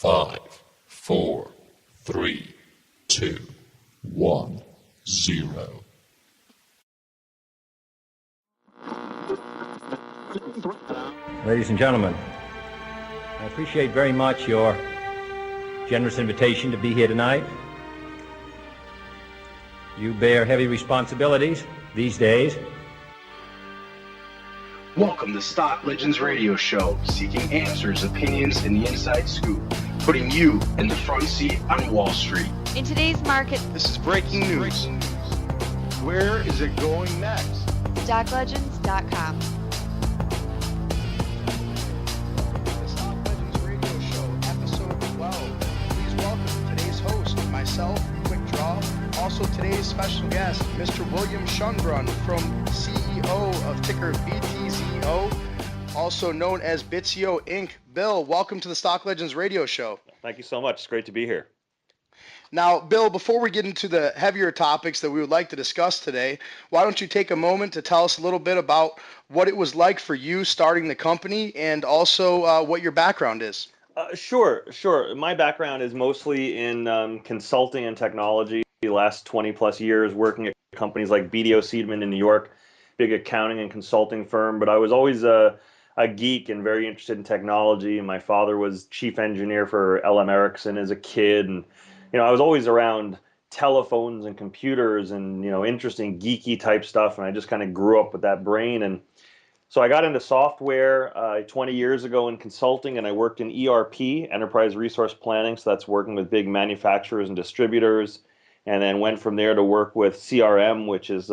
5, 4, 3, 2, 1, 0. Ladies and gentlemen, I appreciate very much your generous invitation to be here tonight. You bear heavy responsibilities these days. Welcome to Stock Legends Radio Show, seeking answers, opinions, and the inside scoop, putting you in the front seat on Wall Street. In today's market, This is breaking news. Where is it going next? StockLegends.com. The Stock Legends Radio Show, episode 12. Please welcome today's host, myself, Quick Draw. Also today's special guest, Mr. William Schunbrunn, from CEO of ticker BTZO, also known as Bitzio Inc. Bill, welcome to the Stock Legends Radio Show. Thank you so much. It's great to be here. Now, Bill, before we get into the heavier topics that we would like to discuss today, why don't you take a moment to tell us a little bit about what it was like for you starting the company and also what your background is? Sure. My background is mostly in consulting and technology. The last 20 plus years working at companies like BDO Seidman in New York, big accounting and consulting firm. But I was always a geek and very interested in technology. My father was chief engineer for LM Ericsson as a kid. And, I was always around telephones and computers and, interesting geeky type stuff. And I just kind of grew up with that brain. And so I got into software 20 years ago in consulting, and I worked in ERP, enterprise resource planning. So that's working with big manufacturers and distributors. And then went from there to work with CRM, which is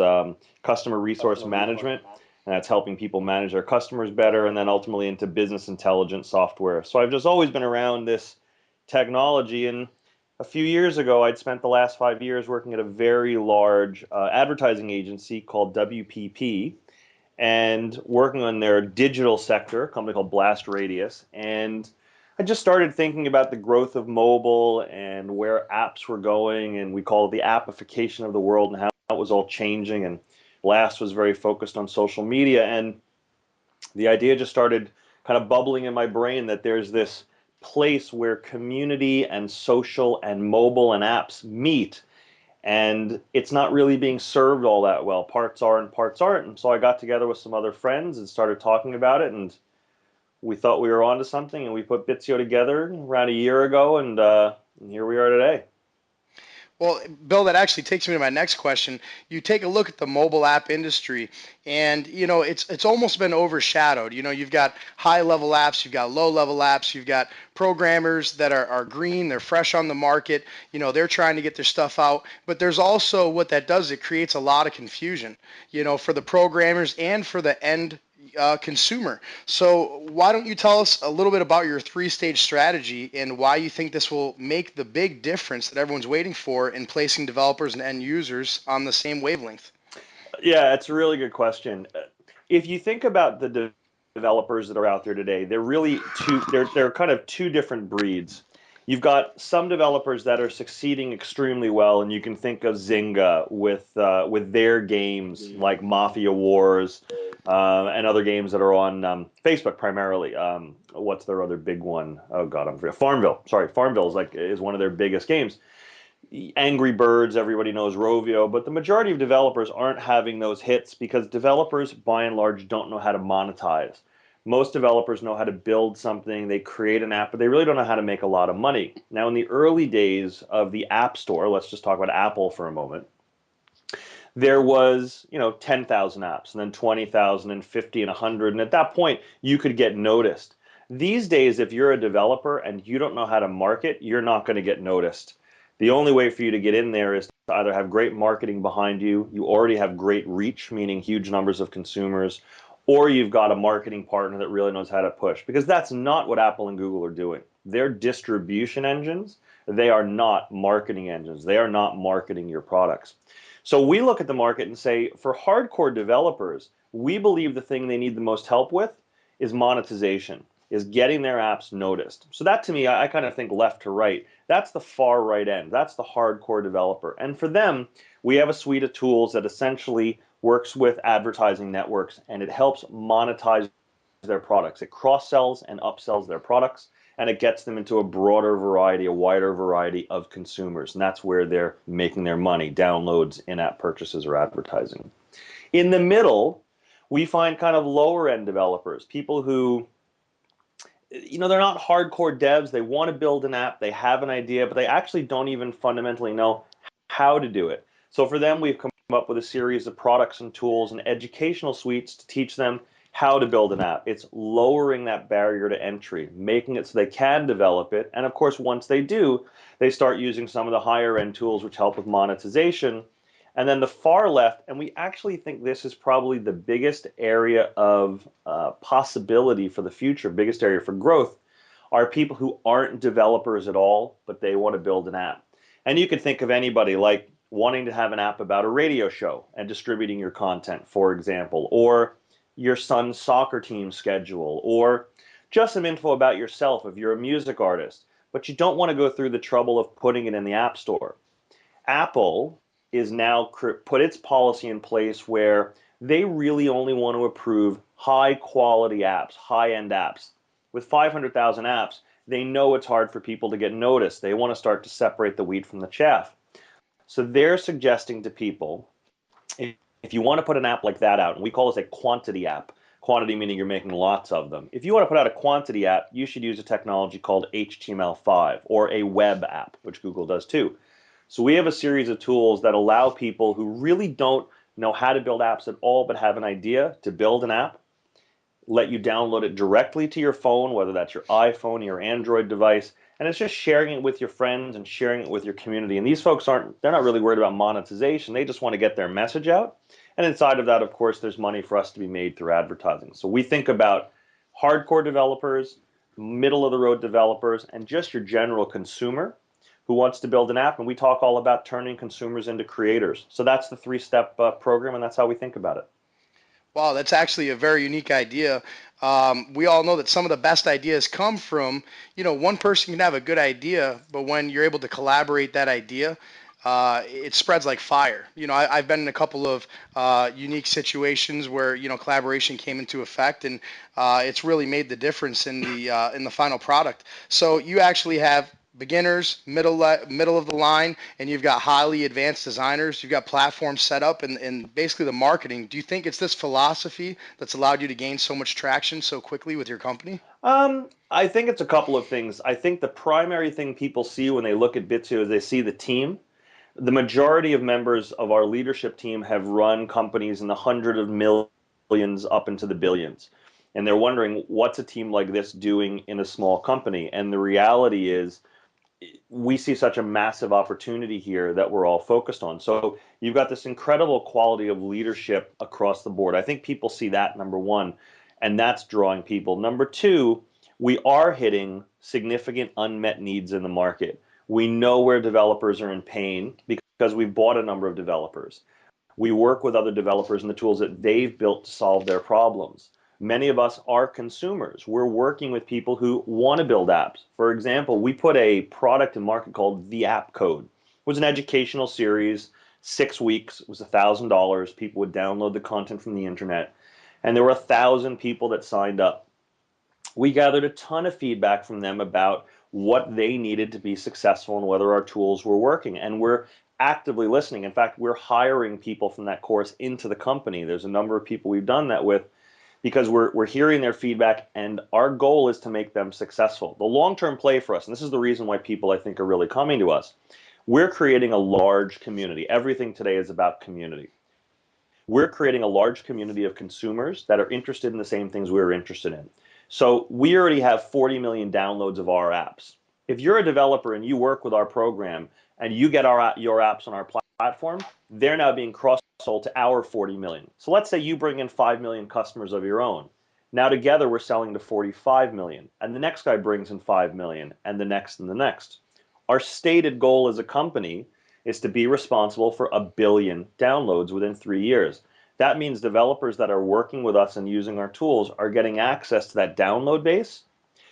customer resource management. And that's helping people manage their customers better. And then ultimately into business intelligence software. So I've just always been around this technology. And a few years ago, I'd spent the last 5 years working at a very large advertising agency called WPP and working on their digital sector, a company called Blast Radius. And I just started thinking about the growth of mobile and where apps were going, and we call it the appification of the world and how it was all changing. And Blast was very focused on social media, and the idea just started kind of bubbling in my brain that there's this place where community and social and mobile and apps meet, and it's not really being served all that well. Parts are and parts aren't. And so I got together with some other friends and started talking about it, and we thought we were onto something, and we put Bitzio together around a year ago, and here we are today. Well, Bill, that actually takes me to my next question. You take a look at the mobile app industry, and it's almost been overshadowed. You've got high-level apps, you've got low-level apps, you've got programmers that are green, they're fresh on the market. They're trying to get their stuff out, but there's also what that does. It creates a lot of confusion, for the programmers and for the end consumer. So why don't you tell us a little bit about your three-stage strategy and why you think this will make the big difference that everyone's waiting for in placing developers and end users on the same wavelength? Yeah, it's a really good question. If you think about the developers that are out there today, they're really they're kind of two different breeds. You've got some developers that are succeeding extremely well, and you can think of Zynga with their games like Mafia Wars and other games that are on Facebook primarily. What's their other big one? Oh God, I'm forgetting. Farmville. Sorry, Farmville is one of their biggest games. Angry Birds, everybody knows Rovio, but the majority of developers aren't having those hits because developers, by and large, don't know how to monetize. Most developers know how to build something, they create an app, but they really don't know how to make a lot of money. Now, in the early days of the App Store, let's just talk about Apple for a moment, there was, 10,000 apps, and then 20,000 and 50 and 100, and at that point, you could get noticed. These days, if you're a developer and you don't know how to market, you're not going to get noticed. The only way for you to get in there is to either have great marketing behind you, you already have great reach, meaning huge numbers of consumers, or you've got a marketing partner that really knows how to push, because that's not what Apple and Google are doing. They're distribution engines. They are not marketing engines. They are not marketing your products. So we look at the market and say, for hardcore developers, we believe the thing they need the most help with is monetization, is getting their apps noticed. So that, to me, I kind of think left to right. That's the far right end. That's the hardcore developer. And for them, we have a suite of tools that essentially works with advertising networks, and it helps monetize their products. It cross-sells and upsells their products, and it gets them into a broader variety, a wider variety of consumers. And that's where they're making their money, downloads, in-app purchases, or advertising. In the middle, we find kind of lower end developers, people who, they're not hardcore devs. They want to build an app. They have an idea, but they actually don't even fundamentally know how to do it. So for them, we've come up with a series of products and tools and educational suites to teach them how to build an app. It's lowering that barrier to entry, making it so they can develop it. And of course, once they do, they start using some of the higher end tools which help with monetization. And then the far left, and we actually think this is probably the biggest area of possibility for the future, biggest area for growth, are people who aren't developers at all, but they want to build an app. And you could think of anybody like wanting to have an app about a radio show and distributing your content, for example, or your son's soccer team schedule, or just some info about yourself if you're a music artist, but you don't want to go through the trouble of putting it in the App Store. Apple is now put its policy in place where they really only want to approve high quality apps, high end apps. With 500,000 apps, they know it's hard for people to get noticed. They want to start to separate the wheat from the chaff. So they're suggesting to people, if you want to put an app like that out, and we call this a quantity app, quantity meaning you're making lots of them. If you want to put out a quantity app, you should use a technology called HTML5 or a web app, which Google does too. So we have a series of tools that allow people who really don't know how to build apps at all but have an idea to build an app, let you download it directly to your phone, whether that's your iPhone or your Android device, and it's just sharing it with your friends and sharing it with your community. And these folks they're not really worried about monetization. They just want to get their message out. And inside of that, of course, there's money for us to be made through advertising. So we think about hardcore developers, middle of the road developers, and just your general consumer who wants to build an app, and we talk all about turning consumers into creators. So that's the three-step program, and that's how we think about it. Wow, that's actually a very unique idea. We all know that some of the best ideas come from, one person can have a good idea, but when you're able to collaborate that idea, it spreads like fire. I've been in a couple of unique situations where collaboration came into effect, and it's really made the difference in the final product. So you actually have beginners, middle of the line, and you've got highly advanced designers. You've got platforms set up, and basically the marketing. Do you think it's this philosophy that's allowed you to gain so much traction so quickly with your company? I think it's a couple of things. I think the primary thing people see when they look at Bitsu is they see the team. The majority of members of our leadership team have run companies in the hundreds of millions up into the billions. And they're wondering, what's a team like this doing in a small company? And the reality is, we see such a massive opportunity here that we're all focused on. So you've got this incredible quality of leadership across the board. I think people see that, number one, and that's drawing people. Number two, we are hitting significant unmet needs in the market. We know where developers are in pain because we've bought a number of developers. We work with other developers and the tools that they've built to solve their problems. Many of us are consumers. We're working with people who want to build apps. For example, we put a product in market called The App Code. It was an educational series, 6 weeks. It was $1,000. People would download the content from the internet. And there were 1,000 people that signed up. We gathered a ton of feedback from them about what they needed to be successful and whether our tools were working. And we're actively listening. In fact, we're hiring people from that course into the company. There's a number of people we've done that with, because we're hearing their feedback, and our goal is to make them successful. The long-term play for us, and this is the reason why people, I think, are really coming to us, we're creating a large community. Everything today is about community. We're creating a large community of consumers that are interested in the same things we're interested in. So we already have 40 million downloads of our apps. If you're a developer and you work with our program and you get your apps on our platform, they're now being cross-sold to our 40 million. So let's say you bring in 5 million customers of your own. Now together we're selling to 45 million, and the next guy brings in 5 million, and the next and the next. Our stated goal as a company is to be responsible for 1 billion downloads within 3 years. That means developers that are working with us and using our tools are getting access to that download base.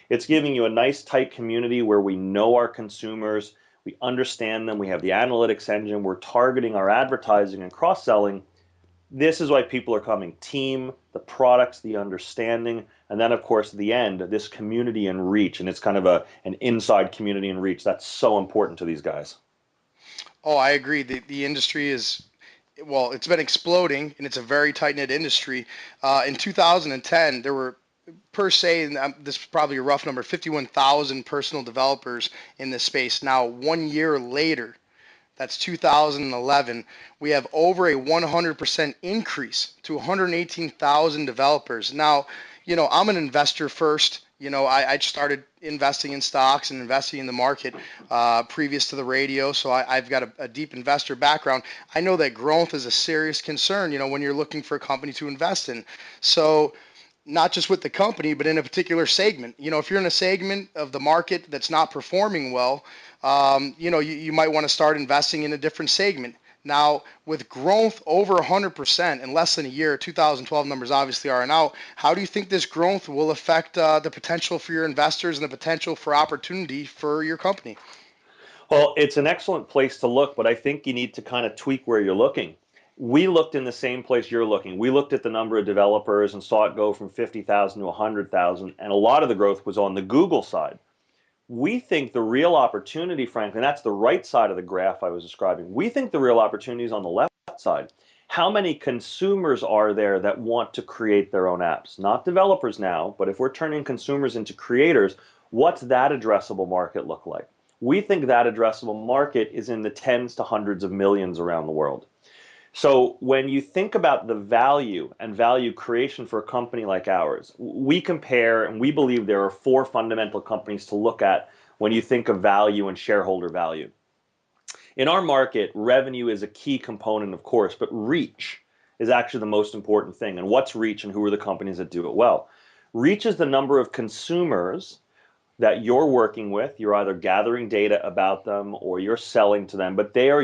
It's giving you a nice tight community where we know our consumers, we understand them, we have the analytics engine, we're targeting our advertising and cross-selling, This is why people are coming. Team, the products, the understanding, and then of course at the end, this community and reach. And it's kind of an inside community and reach. That's so important to these guys. Oh, I agree. The industry is, well, it's been exploding, and it's a very tight knit industry. In 2010, there were per se, and this is probably a rough number, 51,000 personal developers in this space. Now, 1 year later, that's 2011, we have over a 100% increase to 118,000 developers. Now, I'm an investor first. I started investing in stocks and investing in the market previous to the radio, so I've got a deep investor background. I know that growth is a serious concern, when you're looking for a company to invest in. So not just with the company, but in a particular segment. If you're in a segment of the market that's not performing well, you might want to start investing in a different segment. Now, with growth over 100% in less than a year, 2012 numbers obviously aren't out. How do you think this growth will affect the potential for your investors and the potential for opportunity for your company? Well, it's an excellent place to look, but I think you need to kind of tweak where you're looking. We looked in the same place you're looking. We looked at the number of developers and saw it go from 50,000 to 100,000, and a lot of the growth was on the Google side. We think the real opportunity, frankly, and that's the right side of the graph I was describing. We think the real opportunity is on the left side. How many consumers are there that want to create their own apps? Not developers now, but if we're turning consumers into creators, what's that addressable market look like? We think that addressable market is in the tens to hundreds of millions around the world. So when you think about the value and value creation for a company like ours, we compare and we believe there are four fundamental companies to look at when you think of value and shareholder value. In our market, revenue is a key component, of course, but reach is actually the most important thing. And what's reach and who are the companies that do it well? Reach is the number of consumers that you're working with. You're either gathering data about them or you're selling to them, but they are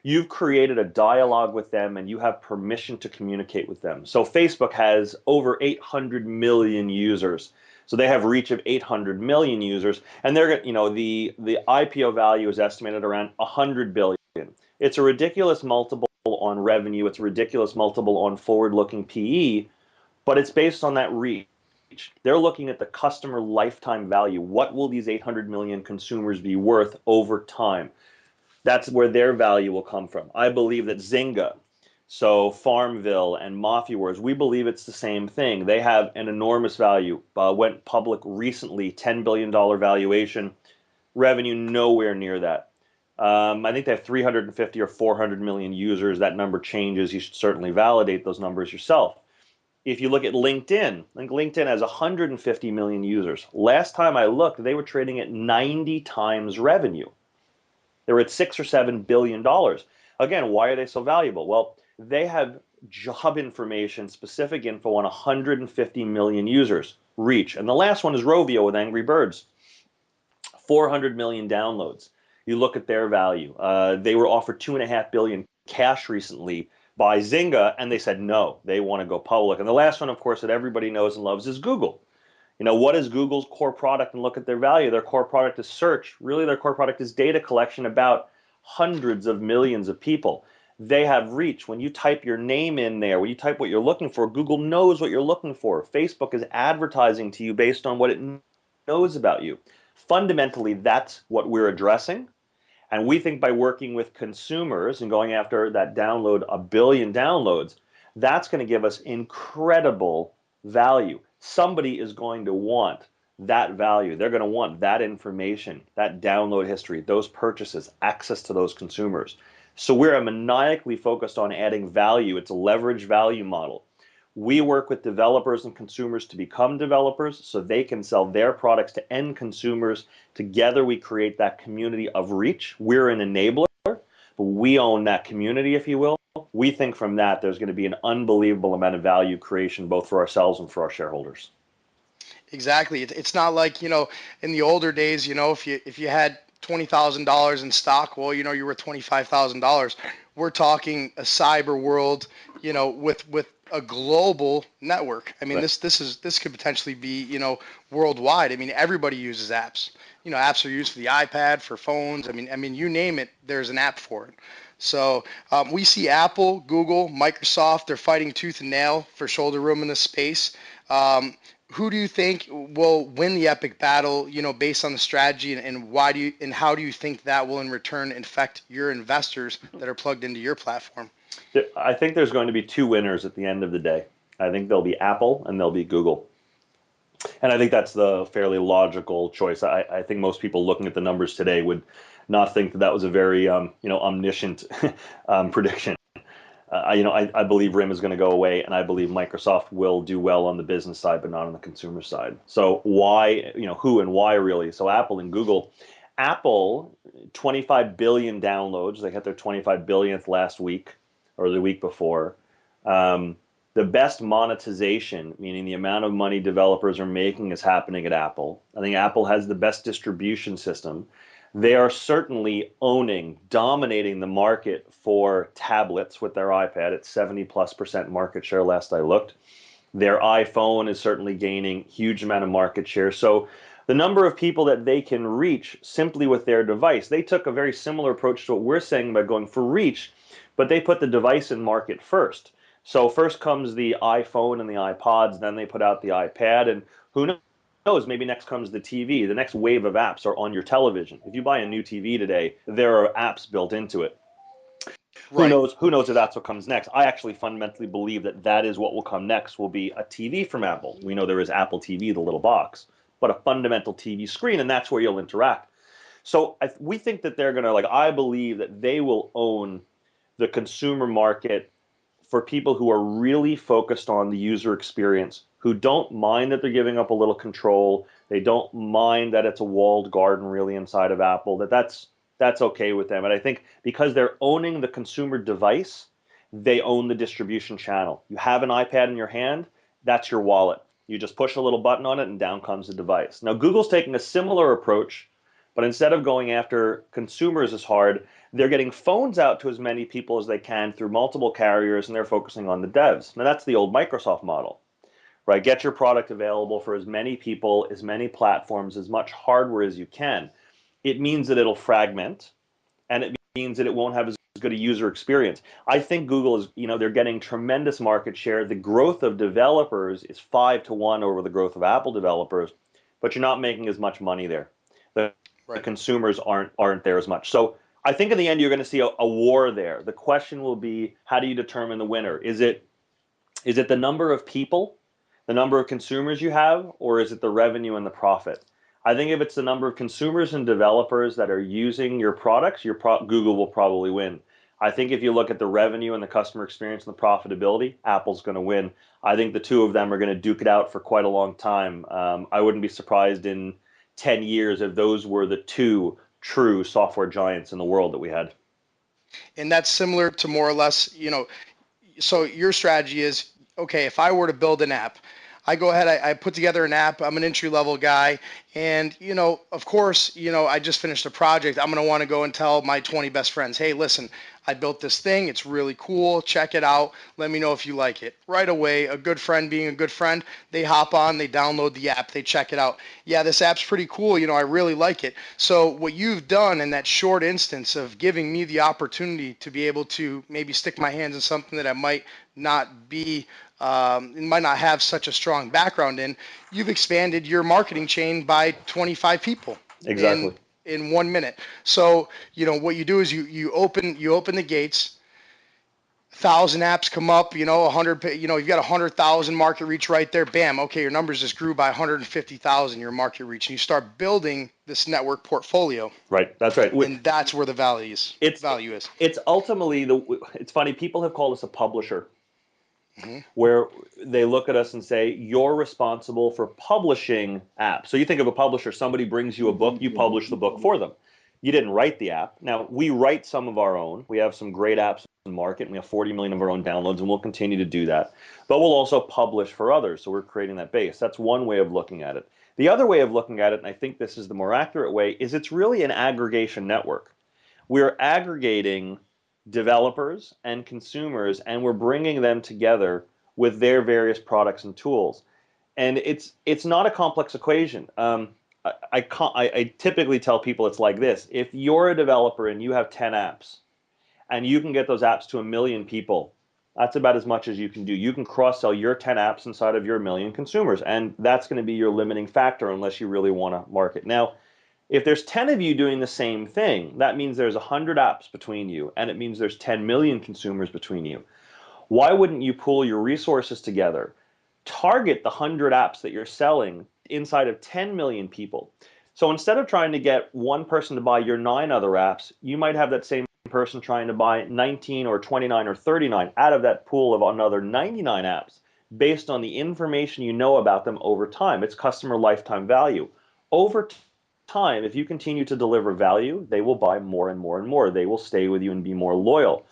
you've created a dialogue with them and you have permission to communicate with them. So Facebook has over 800 million users. So they have reach of 800 million users, and they're, the IPO value is estimated around 100 billion. It's a ridiculous multiple on revenue. It's a ridiculous multiple on forward-looking PE, but it's based on that reach. They're looking at the customer lifetime value. What will these 800 million consumers be worth over time? That's where their value will come from. I believe that Zynga, so Farmville and Mafia Wars, we believe it's the same thing. They have an enormous value. Went public recently, $10 billion valuation, revenue nowhere near that. I think they have 350 or 400 million users. That number changes. You should certainly validate those numbers yourself. If you look at LinkedIn, I think LinkedIn has 150 million users. Last time I looked, they were trading at 90 times revenue. They were at $6 or $7 billion. Again, why are they so valuable? Well, they have job information, specific info on 150 million users, reach. And the last one is Rovio with Angry Birds, 400 million downloads. You look at their value. They were offered $2.5 billion cash recently by Zynga, and they said no, they want to go public. And the last one, of course, that everybody knows and loves is Google. What is Google's core product, and look at their value? Their core product is search. Really, their core product is data collection about hundreds of millions of people. They have reach. When you type your name in there, when you type what you're looking for, Google knows what you're looking for. Facebook is advertising to you based on what it knows about you. Fundamentally, that's what we're addressing. And we think by working with consumers and going after that download, 1 billion downloads, that's going to give us incredible value. Somebody is going to want that value. They're going to want that information, that download history, those purchases, access to those consumers. So we're maniacally focused on adding value. It's a leverage value model. We work with developers and consumers to become developers so they can sell their products to end consumers. Together, we create that community of reach. We're an enabler, but we own that community, if you will. We think from that there's going to be an unbelievable amount of value creation both for ourselves and for our shareholders. Exactly. It's not like, in the older days, if you had $20,000 in stock, well, you were $25,000. We're talking a cyber world, with a global network. I mean, Right. this could potentially be, worldwide. I mean, everybody uses apps. Apps are used for the iPad, for phones. I mean, you name it, there's an app for it. So we see Apple, Google, Microsoft, they're fighting tooth and nail for shoulder room in this space. Who do you think will win the epic battle, based on the strategy, and why do you and how do you think that will in return affect your investors that are plugged into your platform? I think there's going to be two winners at the end of the day. I think there'll be Apple and there'll be Google. And I think that's the fairly logical choice. I think most people looking at the numbers today would not think that that was a very omniscient prediction. I believe RIM is going to go away, and I believe Microsoft will do well on the business side, but not on the consumer side. So why, who and why really? So Apple and Google. Apple, 25 billion downloads. They hit their 25 billionth last week or the week before. The best monetization, meaning the amount of money developers are making, is happening at Apple. I think Apple has the best distribution system. They are certainly dominating the market for tablets with their iPad at 70+% market share last I looked. Their iPhone is certainly gaining huge amount of market share. So the number of people that they can reach simply with their device, they took a very similar approach to what we're saying by going for reach, but they put the device in market first. So first comes the iPhone and the iPods, then they put out the iPad, and who knows, maybe next comes the TV. The next wave of apps are on your television. If you buy a new TV today, there are apps built into it. Right. Who knows if that's what comes next? I actually fundamentally believe that that is what will come next, will be a TV from Apple. We know there is Apple TV, the little box, but a fundamental TV screen, and that's where you'll interact. So we think that they're going to, I believe that they will own the consumer market for people who are really focused on the user experience, who don't mind that they're giving up a little control. They don't mind that it's a walled garden really inside of Apple, that's okay with them. And I think because they're owning the consumer device, they own the distribution channel. You have an iPad in your hand, that's your wallet. You just push a little button on it and down comes the device. Now, Google's taking a similar approach, but instead of going after consumers as hard, they're getting phones out to as many people as they can through multiple carriers, and they're focusing on the devs. Now, that's the old Microsoft model, right? Get your product available for as many people, as many platforms, as much hardware as you can. It means that it'll fragment, and it means that it won't have as good a user experience. I think Google is, they're getting tremendous market share. The growth of developers is 5-to-1 over the growth of Apple developers, but you're not making as much money there. The consumers aren't there as much. So I think in the end, you're going to see a war there. The question will be, how do you determine the winner? Is it the number of people, the number of consumers you have, or is it the revenue and the profit? I think if it's the number of consumers and developers that are using your products, Google will probably win. I think if you look at the revenue and the customer experience and the profitability, Apple's going to win. I think the two of them are going to duke it out for quite a long time. I wouldn't be surprised in 10 years if those were the two true software giants in the world that we had. And that's similar to more or less, so your strategy is, okay, if I were to build an app, I go ahead, I put together an app, I'm an entry level guy, and, of course, I just finished a project. I'm going to want to go and tell my 20 best friends, hey, listen, I built this thing. It's really cool. Check it out. Let me know if you like it. Right away, a good friend being a good friend, they hop on, they download the app, they check it out. Yeah, this app's pretty cool. I really like it. So what you've done in that short instance of giving me the opportunity to be able to maybe stick my hands in something that I might not be might not have such a strong background in, you've expanded your marketing chain by 25 people. Exactly. In 1 minute. So, what you do is you open the gates, 1,000 apps come up, 100, you've got 100,000 market reach right there. Bam. Okay. Your numbers just grew by 150,000, your market reach. And you start building this network portfolio. Right. That's right. And that's where the value is. It's ultimately it's funny. People have called us a publisher. Mm-hmm. Where they look at us and say, you're responsible for publishing apps. So you think of a publisher, somebody brings you a book, you publish the book for them. You didn't write the app. Now, we write some of our own. We have some great apps in the market, and we have 40 million of our own downloads, and we'll continue to do that. But we'll also publish for others, so we're creating that base. That's one way of looking at it. The other way of looking at it, and I think this is the more accurate way, is it's really an aggregation network. We're aggregating developers and consumers, and we're bringing them together with their various products and tools. And it's not a complex equation. I typically tell people it's like this. If you're a developer and you have 10 apps, and you can get those apps to 1 million people. That's about as much as you can do. You can cross-sell your 10 apps inside of your 1 million consumers, and that's going to be your limiting factor unless you really want to market. Now, if there's 10 of you doing the same thing, that means there's 100 apps between you, and it means there's 10 million consumers between you. Why wouldn't you pool your resources together, target the 100 apps that you're selling inside of 10 million people? So instead of trying to get one person to buy your 9 other apps, you might have that same person trying to buy 19 or 29 or 39 out of that pool of another 99 apps based on the information you know about them over time. It's customer lifetime value. Over time, if you continue to deliver value, they will buy more and more and more. They will stay with you and be more loyal.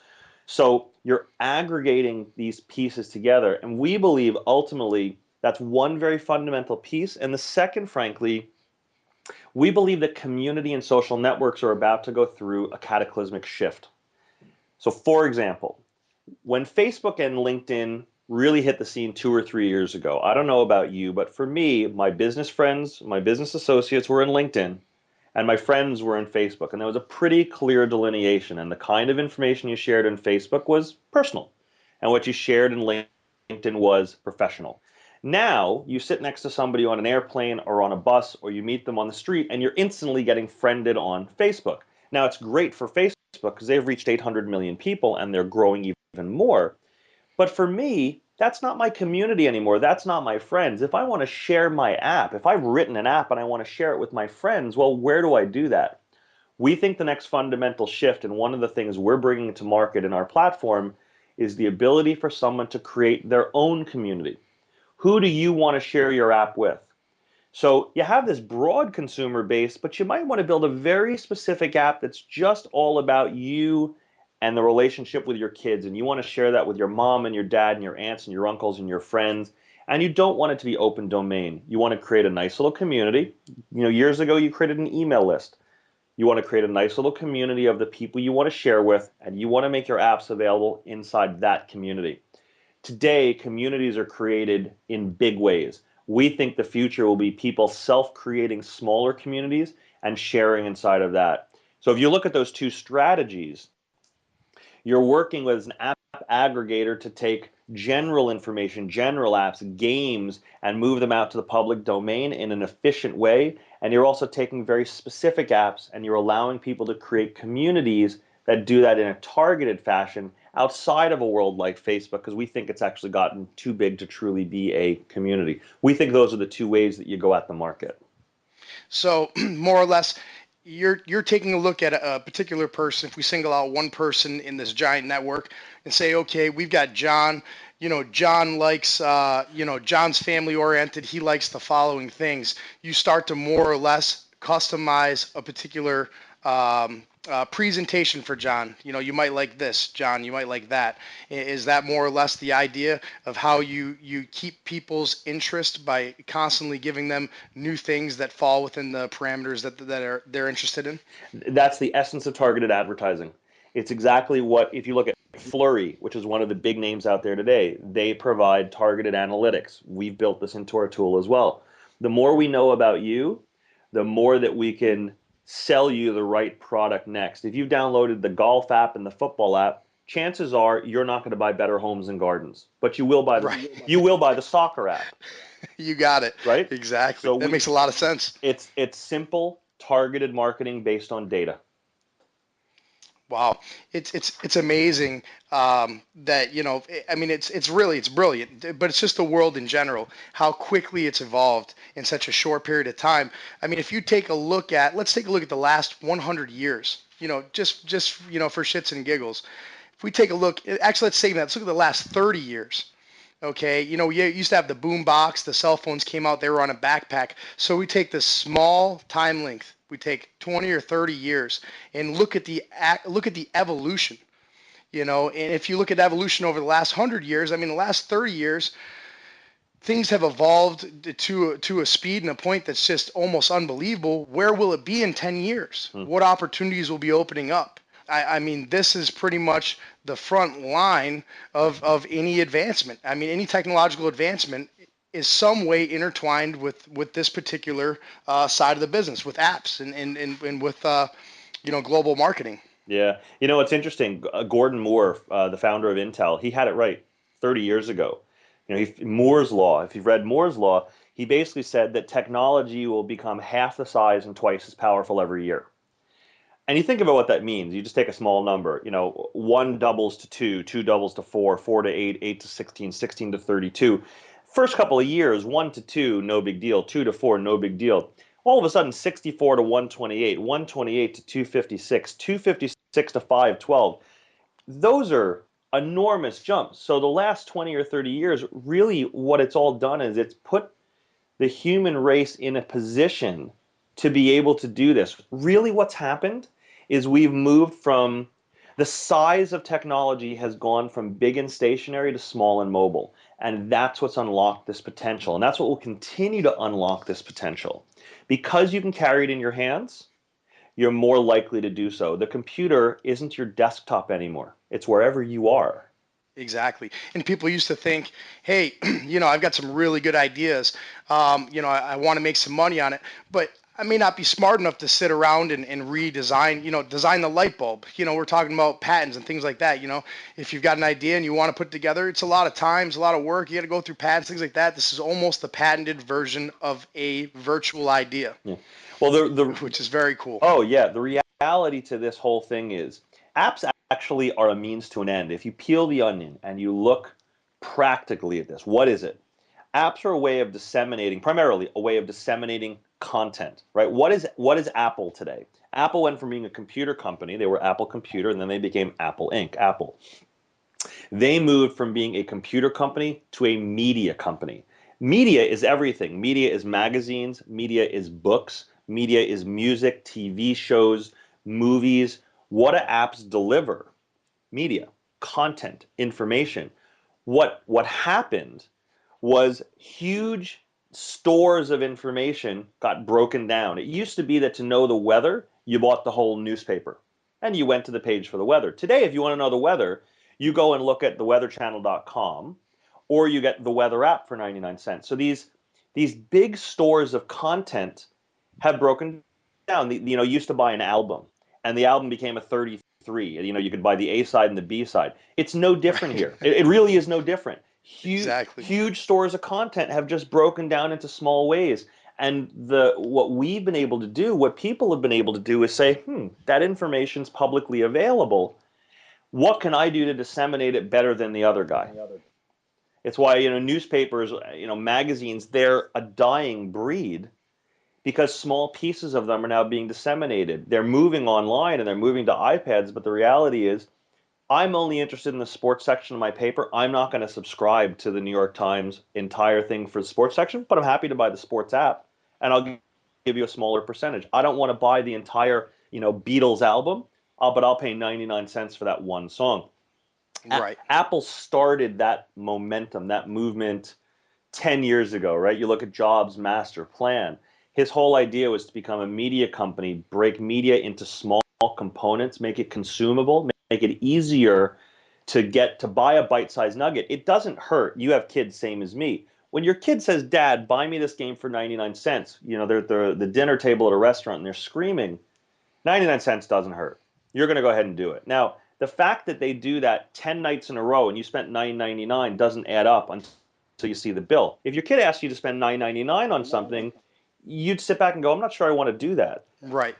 So you're aggregating these pieces together. And we believe ultimately that's one very fundamental piece. And the second, frankly, we believe that community and social networks are about to go through a cataclysmic shift. So for example, when Facebook and LinkedIn really hit the scene 2 or 3 years ago, I don't know about you, but for me, my business friends, my business associates were in LinkedIn, and my friends were in Facebook. And there was a pretty clear delineation. And the kind of information you shared in Facebook was personal. And what you shared in LinkedIn was professional. Now, you sit next to somebody on an airplane or on a bus, or you meet them on the street, and you're instantly getting friended on Facebook. Now, it's great for Facebook because they've reached 800 million people, and they're growing even more. But for me, that's not my community anymore. That's not my friends. If I want to share my app, if I've written an app and I want to share it with my friends, well, where do I do that? We think the next fundamental shift, and one of the things we're bringing to market in our platform, is the ability for someone to create their own community. Who do you want to share your app with? So you have this broad consumer base, but you might want to build a very specific app that's just all about you and the relationship with your kids. And you want to share that with your mom and your dad and your aunts and your uncles and your friends. And you don't want it to be open domain. You want to create a nice little community. Years ago, you created an email list. You want to create a nice little community of the people you want to share with, and you want to make your apps available inside that community. Today, communities are created in big ways. We think the future will be people self-creating smaller communities and sharing inside of that. So if you look at those two strategies, you're working with an app aggregator to take general information, general apps, games, and move them out to the public domain in an efficient way. And you're also taking very specific apps and you're allowing people to create communities that do that in a targeted fashion outside of a world like Facebook, because we think it's actually gotten too big to truly be a community. We think those are the two ways that you go at the market. So more or less, you're taking a look at a particular person. If we single out one person in this giant network and say, okay, we've got John. John likes, John's family oriented. He likes the following things. You start to more or less customize a particular presentation for John. You might like this, John. You might like that. Is that more or less the idea of how you keep people's interest by constantly giving them new things that fall within the parameters that they're interested in? That's the essence of targeted advertising. It's exactly what, if you look at Flurry, which is one of the big names out there today, they provide targeted analytics. We've built this into our tool as well. The more we know about you, the more that we can sell you the right product next. If you've downloaded the golf app and the football app, chances are you're not going to buy Better Homes and Gardens, but you will buy the soccer app. You got it. Right? Exactly. So that makes a lot of sense. It's simple, targeted marketing based on data. Wow, it's amazing that it's brilliant, but it's just the world in general, how quickly it's evolved in such a short period of time. I mean, if you take a look at, let's take a look at the last 100 years, just for shits and giggles. If we take a look, actually, let's look at the last 30 years. Okay, we used to have the boom box, the cell phones came out, they were on a backpack. So we take this small time length. We take 20 or 30 years and look at the evolution, and if you look at evolution over the last 100 years, the last 30 years, things have evolved to a speed and a point that's just almost unbelievable. Where will it be in 10 years? What opportunities will be opening up? This is pretty much the front line of any advancement. Any technological advancement is some way intertwined with this particular side of the business, with apps and with global marketing. Yeah. You know, it's interesting. Gordon Moore, the founder of Intel, he had it right 30 years ago. You know, Moore's Law, if you've read Moore's Law, he basically said that technology will become half the size and twice as powerful every year. And you think about what that means. You just take a small number. You know, 1 doubles to 2, 2 doubles to 4, 4 to 8, 8 to 16, 16 to 32. First couple of years, 1 to 2, no big deal. 2 to 4, no big deal. All of a sudden, 64 to 128, 128 to 256, 256 to 512. Those are enormous jumps. So the last 20 or 30 years, really what it's all done is it's put the human race in a position to be able to do this. Really, what's happened is we've moved from the size of technology has gone from big and stationary to small and mobile. And that's what's unlocked this potential. And that's what will continue to unlock this potential. Because you can carry it in your hands, you're more likely to do so. The computer isn't your desktop anymore. It's wherever you are. Exactly. And people used to think, hey, I've got some really good ideas. I want to make some money on it, but I may not be smart enough to sit around and redesign, design the light bulb. We're talking about patents and things like that. If you've got an idea and you want to put it together, it's a lot of times, a lot of work. You got to go through patents, things like that. This is almost the patented version of a virtual idea. Yeah. Well, which is very cool. Oh, yeah. The reality to this whole thing is apps actually are a means to an end. If you peel the onion and you look practically at this, what is it? Apps are a way of disseminating, primarily a way of disseminating content, right? What is Apple today? Apple went from being a computer company, they were Apple Computer, and then they became Apple Inc., Apple. They moved from being a computer company to a media company. Media is everything. Media is magazines, media is books, media is music, TV shows, movies. What do apps deliver? Media, content, information. What happened was huge stores of information got broken down. It used to be that to know the weather, you bought the whole newspaper and you went to the page for the weather. Today, if you want to know the weather, you go and look at theweatherchannel.com or you get the weather app for 99 cents. So these big stores of content have broken down. You used to buy an album and the album became a 33. You could buy the A side and the B side. It's no different here. It really is no different. Huge stores of content have just broken down into small ways. And what we've been able to do, what people have been able to do is say, that information's publicly available. What can I do to disseminate it better than the other guy? It's why, newspapers, magazines, they're a dying breed because small pieces of them are now being disseminated. They're moving online and they're moving to iPads, but the reality is I'm only interested in the sports section of my paper. I'm not going to subscribe to the New York Times entire thing for the sports section, but I'm happy to buy the sports app, and I'll give you a smaller percentage. I don't want to buy the entire, Beatles album, but I'll pay 99 cents for that one song. Right. Apple started that momentum, that movement 10 years ago, right? You look at Jobs' master plan. His whole idea was to become a media company, break media into small components, make it consumable, make it easier to buy a bite-sized nugget. It doesn't hurt. You have kids, same as me. When your kid says, "Dad, buy me this game for 99 cents," they're at the dinner table at a restaurant and they're screaming, 99 cents doesn't hurt. You're going to go ahead and do it. Now, the fact that they do that 10 nights in a row and you spent $9.99 doesn't add up until you see the bill. If your kid asks you to spend $9.99 on something, you'd sit back and go, "I'm not sure I want to do that." Right.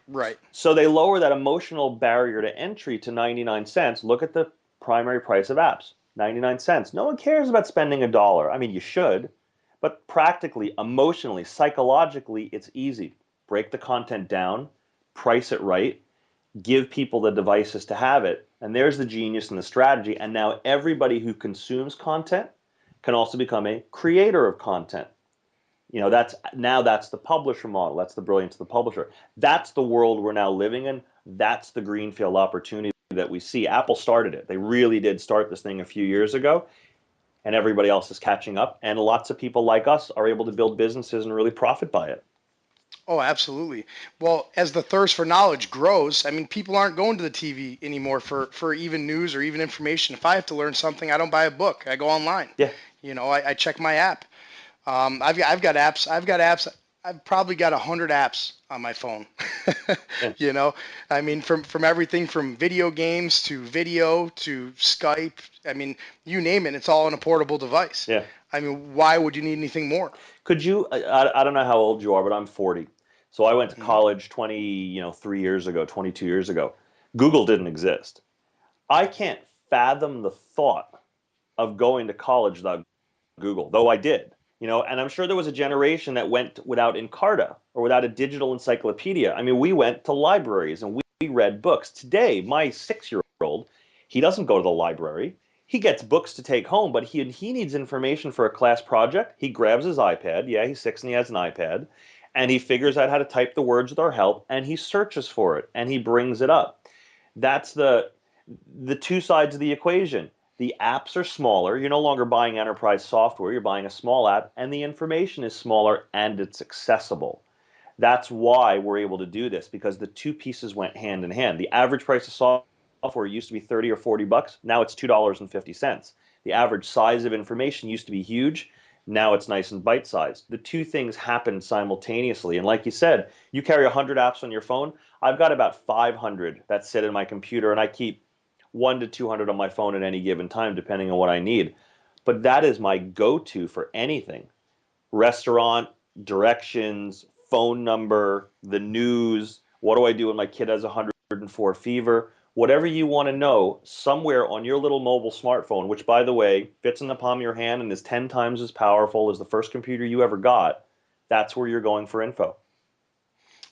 So they lower that emotional barrier to entry to 99 cents. Look at the primary price of apps, 99 cents. No one cares about spending $1. I mean, you should, but practically, emotionally, psychologically, it's easy. Break the content down, price it right, give people the devices to have it, and there's the genius and the strategy. And now everybody who consumes content can also become a creator of content. That's the publisher model. That's the brilliance of the publisher. That's the world we're now living in. That's the greenfield opportunity that we see. Apple started it. They really did start this thing a few years ago, and everybody else is catching up. And lots of people like us are able to build businesses and really profit by it. Oh, absolutely. Well, as the thirst for knowledge grows, I mean, people aren't going to the TV anymore for even news or even information. If I have to learn something, I don't buy a book. I go online. Yeah. I check my app. I've got apps. I've probably got 100 apps on my phone. Yeah. You know, I mean, from everything from video games to video to Skype. I mean, you name it, it's all on a portable device. Yeah. I mean, why would you need anything more? Could you? I don't know how old you are, but I'm 40. So I went to Mhm. college 3 years ago, 22 years ago. Google didn't exist. I can't fathom the thought of going to college without Google, though I did. And I'm sure there was a generation that went without Encarta or without a digital encyclopedia. I mean, we went to libraries and we read books. Today, my 6-year-old, he doesn't go to the library. He gets books to take home, but he needs information for a class project. He grabs his iPad. Yeah, he's 6 and he has an iPad. And he figures out how to type the words with our help, and he searches for it, and he brings it up. That's the two sides of the equation. The apps are smaller. You're no longer buying enterprise software. You're buying a small app, and the information is smaller and it's accessible. That's why we're able to do this, because the two pieces went hand in hand. The average price of software used to be 30 or 40 bucks. Now it's $2.50. The average size of information used to be huge. Now it's nice and bite sized. The two things happen simultaneously. And like you said, you carry 100 apps on your phone. I've got about 500 that sit in my computer, and I keep 1 to 200 on my phone at any given time, depending on what I need. But that is my go-to for anything. Restaurant, directions, phone number, the news, what do I do when my kid has 104 fever? Whatever you want to know, somewhere on your little mobile smartphone, which, by the way, fits in the palm of your hand and is 10 times as powerful as the first computer you ever got, that's where you're going for info.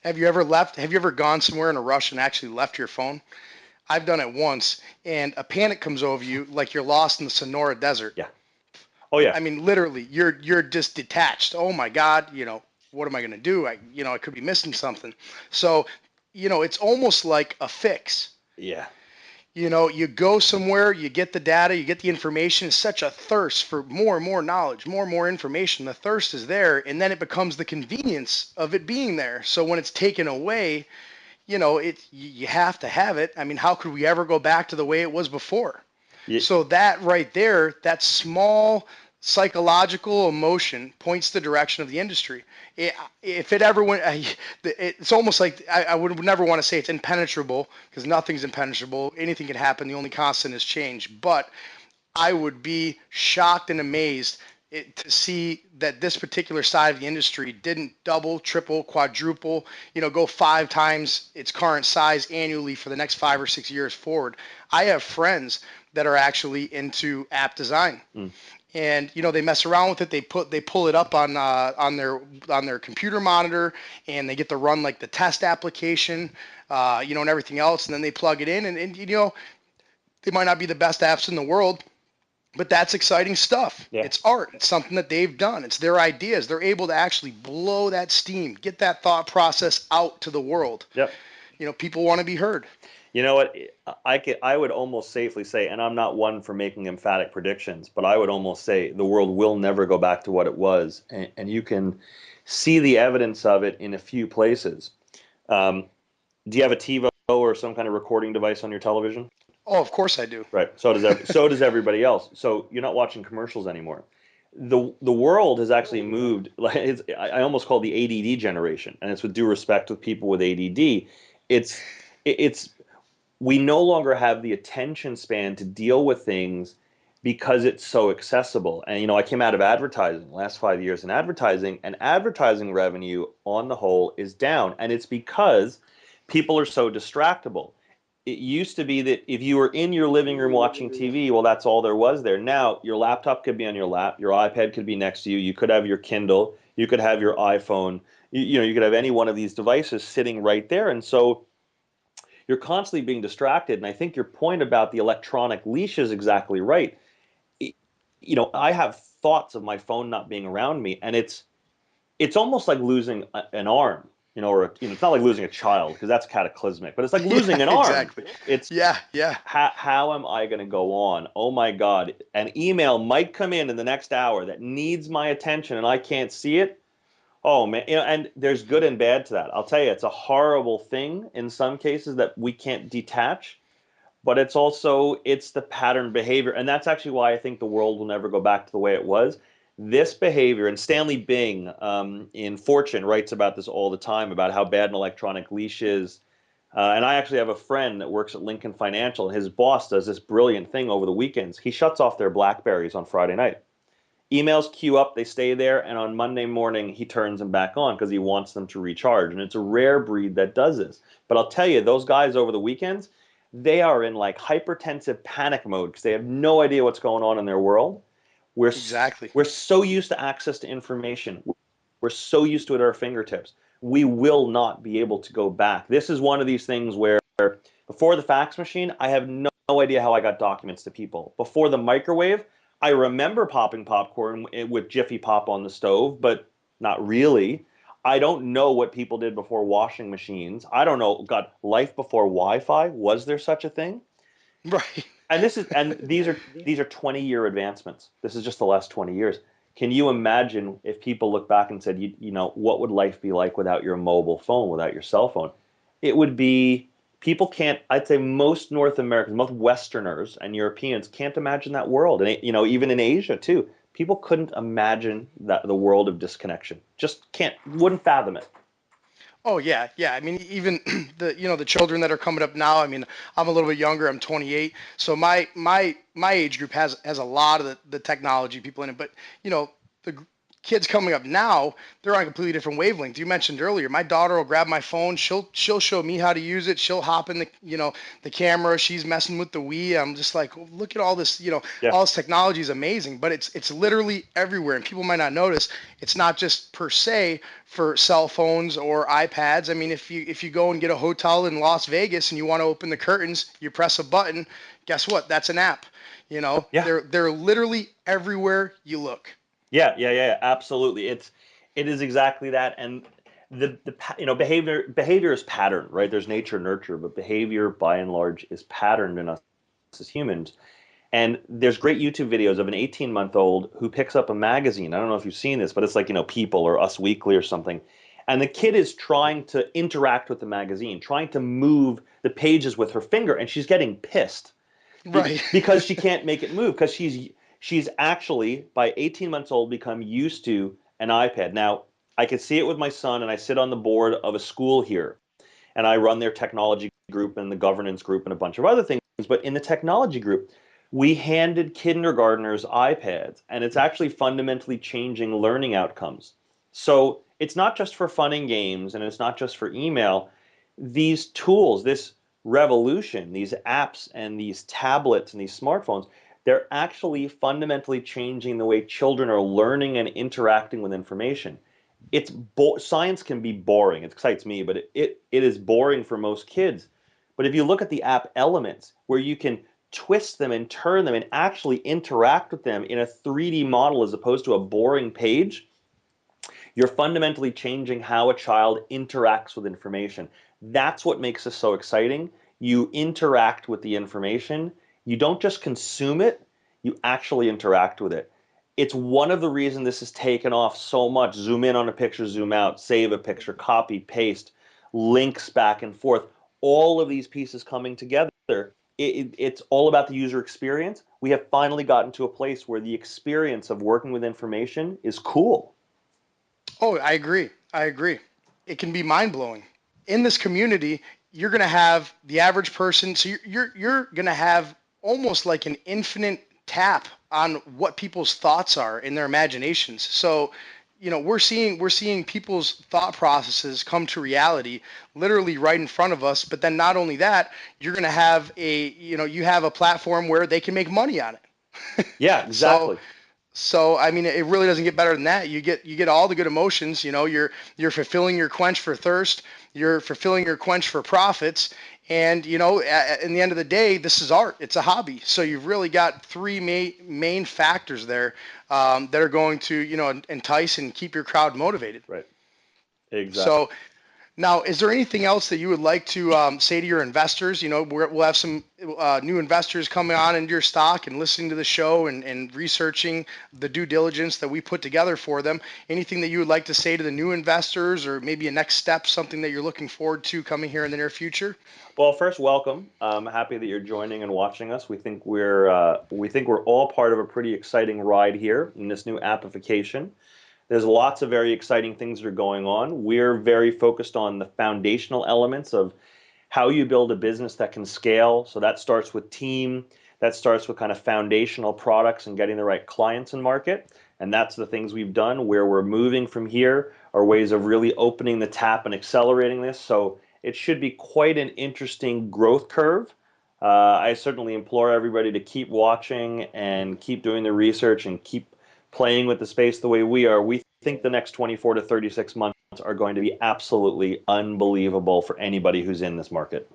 Have you ever gone somewhere in a rush and actually left your phone? I've done it once, and a panic comes over you like you're lost in the Sonora Desert. Yeah. Oh, yeah. I mean, literally, you're just detached. Oh my God, what am I gonna do? I could be missing something. So, it's almost like a fix. Yeah. You go somewhere, you get the data, you get the information. It's such a thirst for more and more knowledge, more and more information. The thirst is there, and then it becomes the convenience of it being there. So when it's taken away, you have to have it. I mean, how could we ever go back to the way it was before? Yeah. So that right there, that small psychological emotion points the direction of the industry. If it ever went, it's almost like I would never want to say it's impenetrable, because nothing's impenetrable. Anything can happen. The only constant is change. But I would be shocked and amazed to see that this particular side of the industry didn't double, triple, quadruple, go 5 times its current size annually for the next 5 or 6 years forward. I have friends that are actually into app design. And they mess around with it. They pull it up on their computer monitor, and they get to run like the test application, and everything else, and then they plug it in, and they might not be the best apps in the world, but that's exciting stuff. Yeah. It's art. It's something that they've done. It's their ideas. They're able to actually blow that steam, get that thought process out to the world. Yep. People want to be heard. You know what? I would almost safely say, and I'm not one for making emphatic predictions, but I would almost say the world will never go back to what it was, and you can see the evidence of it in a few places. Do you have a TiVo or some kind of recording device on your television? Oh, of course I do. Right. So does everybody else. So you're not watching commercials anymore. The world has actually moved. I almost call it the ADD generation, and it's with due respect with people with ADD. It's we no longer have the attention span to deal with things because it's so accessible. And I came out of advertising the last 5 years in advertising, and advertising revenue on the whole is down, and it's because people are so distractible. It used to be that if you were in your living room watching TV, well, that's all there was there. Now, your laptop could be on your lap, your iPad could be next to you, you could have your Kindle, you could have your iPhone, you could have any one of these devices sitting right there. And so you're constantly being distracted. And I think your point about the electronic leash is exactly right. I have thoughts of my phone not being around me, and it's almost like losing an arm. Or it's not like losing a child, because that's cataclysmic, but it's like losing an arm. Exactly. It's yeah. How am I going to go on? Oh my God, an email might come in the next hour that needs my attention, and I can't see it. Oh man, and there's good and bad to that. I'll tell you, it's a horrible thing in some cases that we can't detach, but it's the pattern behavior, and that's actually why I think the world will never go back to the way it was. This behavior, and Stanley Bing in Fortune writes about this all the time, about how bad an electronic leash is. And I actually have a friend that works at Lincoln Financial, and his boss does this brilliant thing over the weekends. He shuts off their BlackBerries on Friday night. Emails queue up, they stay there, and on Monday morning, he turns them back on because he wants them to recharge. And it's a rare breed that does this. But I'll tell you, those guys over the weekends, they are in like hypertensive panic mode because they have no idea what's going on in their world. Exactly. We're so used to access to information. We're so used to it at our fingertips. We will not be able to go back. This is one of these things where before the fax machine, I have no idea how I got documents to people. Before the microwave, I remember popping popcorn with Jiffy Pop on the stove, but not really. I don't know what people did before washing machines. I don't know, God, life before Wi-Fi, was there such a thing? Right. And these are 20-year advancements. This is just the last 20 years. Can you imagine if people look back and said, you know, what would life be like without your mobile phone, without your cell phone? It would be, people can't, I'd say most North Americans, most Westerners and Europeans can't imagine that world. And, you know, even in Asia too, people couldn't imagine that the world of disconnection. Just wouldn't fathom it. Oh yeah, yeah. I mean, even the children that are coming up now. I mean, I'm a little bit younger. I'm 28, so my age group has a lot of the technology people in it. But the kids coming up now, they're on a completely different wavelength. You mentioned earlier, my daughter will grab my phone. She'll show me how to use it. She'll hop in the camera. She's messing with the Wii. I'm just like, look at all this. Yeah. All this technology is amazing, but it's literally everywhere, and people might not notice. It's not just per se for cell phones or iPads. I mean, if you go and get a hotel in Las Vegas and you want to open the curtains, you press a button. Guess what? That's an app. Yeah. They're literally everywhere you look. Yeah, absolutely. It is exactly that. And the behavior is pattern, right? There's nature, nurture, but behavior by and large is patterned in us as humans. And there's great YouTube videos of an 18-month-old who picks up a magazine. I don't know if you've seen this, but it's like, People or Us Weekly or something. And the kid is trying to interact with the magazine, trying to move the pages with her finger, and she's getting pissed. Right. Because she can't make it move, because she's actually, by 18 months old, become used to an iPad. Now, I can see it with my son, and I sit on the board of a school here, and I run their technology group and the governance group and a bunch of other things. But in the technology group, we handed kindergartners iPads, and it's actually fundamentally changing learning outcomes. So it's not just for fun and games, and it's not just for email. These tools, this revolution, these apps and these tablets and these smartphones, they're actually fundamentally changing the way children are learning and interacting with information. Science can be boring. It excites me, but it is boring for most kids. But if you look at the app Elements, where you can twist them and turn them and actually interact with them in a 3D model as opposed to a boring page, you're fundamentally changing how a child interacts with information. That's what makes this so exciting. You interact with the information. You don't just consume it, you actually interact with it. It's one of the reasons this has taken off so much. Zoom in on a picture, zoom out, save a picture, copy, paste, links back and forth. All of these pieces coming together. It's all about the user experience. We have finally gotten to a place where the experience of working with information is cool. Oh, I agree. It can be mind-blowing. In this community, you're going to have the average person, so you're going to have almost like an infinite tap on what people's thoughts are in their imaginations. So, we're seeing people's thought processes come to reality literally right in front of us. But then not only that, you're going to have you have a platform where they can make money on it. Yeah, exactly. So I mean, it really doesn't get better than that. You get all the good emotions. You're fulfilling your quench for thirst. You're fulfilling your quench for profits. And in the end of the day, this is art. It's a hobby. So you've really got three main factors there that are going to entice and keep your crowd motivated. Right. Exactly. So Now, is there anything else that you would like to say to your investors? You know, we'll have some new investors coming on into your stock and listening to the show and researching the due diligence that we put together for them. Anything that you would like to say to the new investors, or maybe a next step, something that you're looking forward to coming here in the near future? Well, first, welcome. I'm happy that you're joining and watching us. We think we're all part of a pretty exciting ride here in this new application. There's lots of very exciting things that are going on. We're very focused on the foundational elements of how you build a business that can scale. So that starts with team, that starts with kind of foundational products and getting the right clients in market. And that's the things we've done. Where we're moving from here are ways of really opening the tap and accelerating this. So it should be quite an interesting growth curve. I certainly implore everybody to keep watching and keep doing the research and keep playing with the space the way we are. We think the next 24 to 36 months are going to be absolutely unbelievable for anybody who's in this market.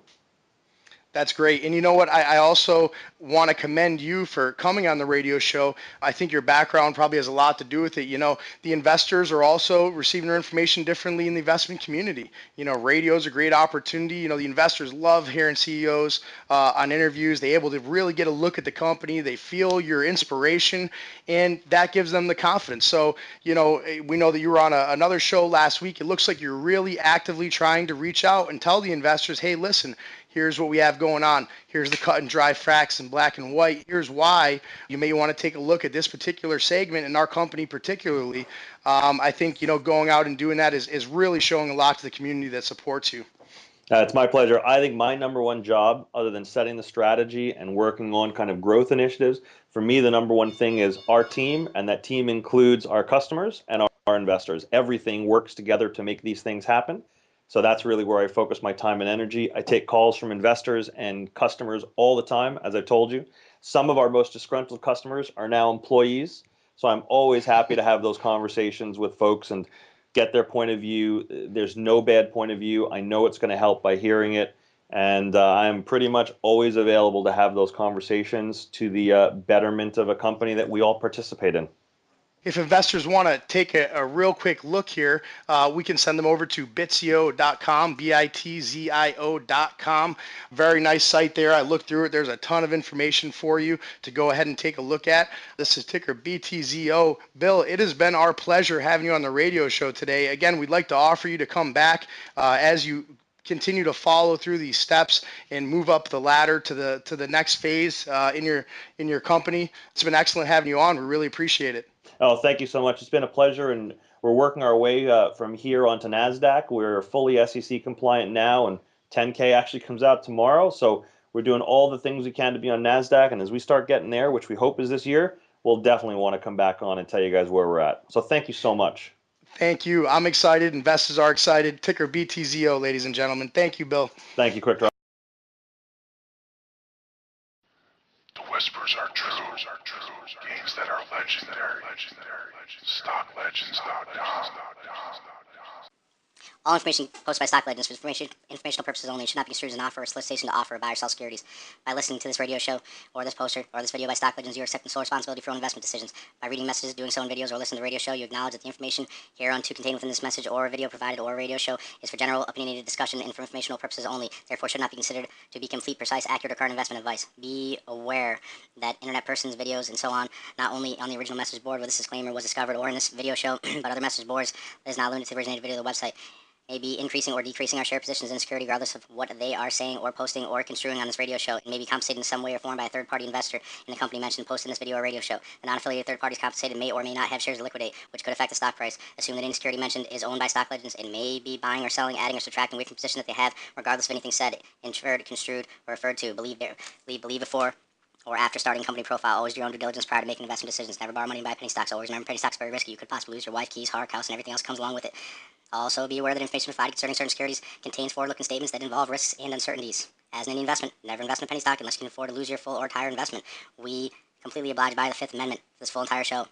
That's great. And you know what? I also want to commend you for coming on the radio show. I think your background probably has a lot to do with it. You know, the investors are also receiving their information differently in the investment community. You know, radio is a great opportunity. You know, the investors love hearing CEOs on interviews. They're able to really get a look at the company. They feel your inspiration, and that gives them the confidence. So, you know, we know that you were on another show last week. It looks like you're really actively trying to reach out and tell the investors, hey, listen, here's what we have going on. Here's the cut and dry facts in black and white. Here's why you may want to take a look at this particular segment in our company particularly. I think, you know, going out and doing that is really showing a lot to the community that supports you. It's my pleasure. I think my number one job, other than setting the strategy and working on kind of growth initiatives, for me, the number one thing is our team, and that team includes our customers and our investors. Everything works together to make these things happen. So that's really where I focus my time and energy. I take calls from investors and customers all the time, as I told you. Some of our most disgruntled customers are now employees. So I'm always happy to have those conversations with folks and get their point of view. There's no bad point of view. I know it's going to help by hearing it. And I'm pretty much always available to have those conversations to the betterment of a company that we all participate in. If investors want to take a real quick look here, we can send them over to bitzio.com, bitzio.com. Very nice site there. I looked through it. There's a ton of information for you to go ahead and take a look at. This is ticker BTZO. Bill, it has been our pleasure having you on the radio show today. Again, we'd like to offer you to come back as you continue to follow through these steps and move up the ladder to the next phase in your company. It's been excellent having you on. We really appreciate it. Oh, thank you so much. It's been a pleasure, and we're working our way from here onto NASDAQ. We're fully SEC compliant now, and 10K actually comes out tomorrow. So we're doing all the things we can to be on NASDAQ, and as we start getting there, which we hope is this year, we'll definitely want to come back on and tell you guys where we're at. So thank you so much. Thank you. I'm excited. Investors are excited. Ticker BTZO, ladies and gentlemen. Thank you, Bill. Thank you, Quick Draw. The whispers are true. Games that are legendary. StockLegends.com. All information posted by Stock Legends for informational purposes only. It should not be construed as an offer or solicitation to offer or buy or sell securities. By listening to this radio show or this poster or this video by Stock Legends, you are accepting sole responsibility for your own investment decisions. By reading messages, doing so in videos, or listening to the radio show, you acknowledge that the information hereunto contained within this message or video provided or radio show is for general opinionated discussion and for informational purposes only. Therefore, should not be considered to be complete, precise, accurate, or current investment advice. Be aware that internet persons, videos, and so on, not only on the original message board where this disclaimer was discovered or in this video show, but other message boards that is not limited to the originated video of the website, may be increasing or decreasing our share positions in security regardless of what they are saying or posting or construing on this radio show. It may be compensated in some way or form by a third-party investor in the company mentioned posted in this video or radio show. The non-affiliated third parties compensated may or may not have shares to liquidate, which could affect the stock price. Assume that any security mentioned is owned by Stock Legends and may be buying or selling, adding or subtracting away from the position that they have, regardless of anything said, inferred, construed, or referred to. Believe before or after starting company profile. Always do your own due diligence prior to making investment decisions. Never borrow money and buy penny stocks. Always remember penny stocks are very risky. You could possibly lose your wife, keys, house, and everything else comes along with it. Also, be aware that information provided concerning certain securities contains forward-looking statements that involve risks and uncertainties. As in any investment, never invest in a penny stock unless you can afford to lose your full or entire investment. We completely abide by the Fifth Amendment for this full entire show.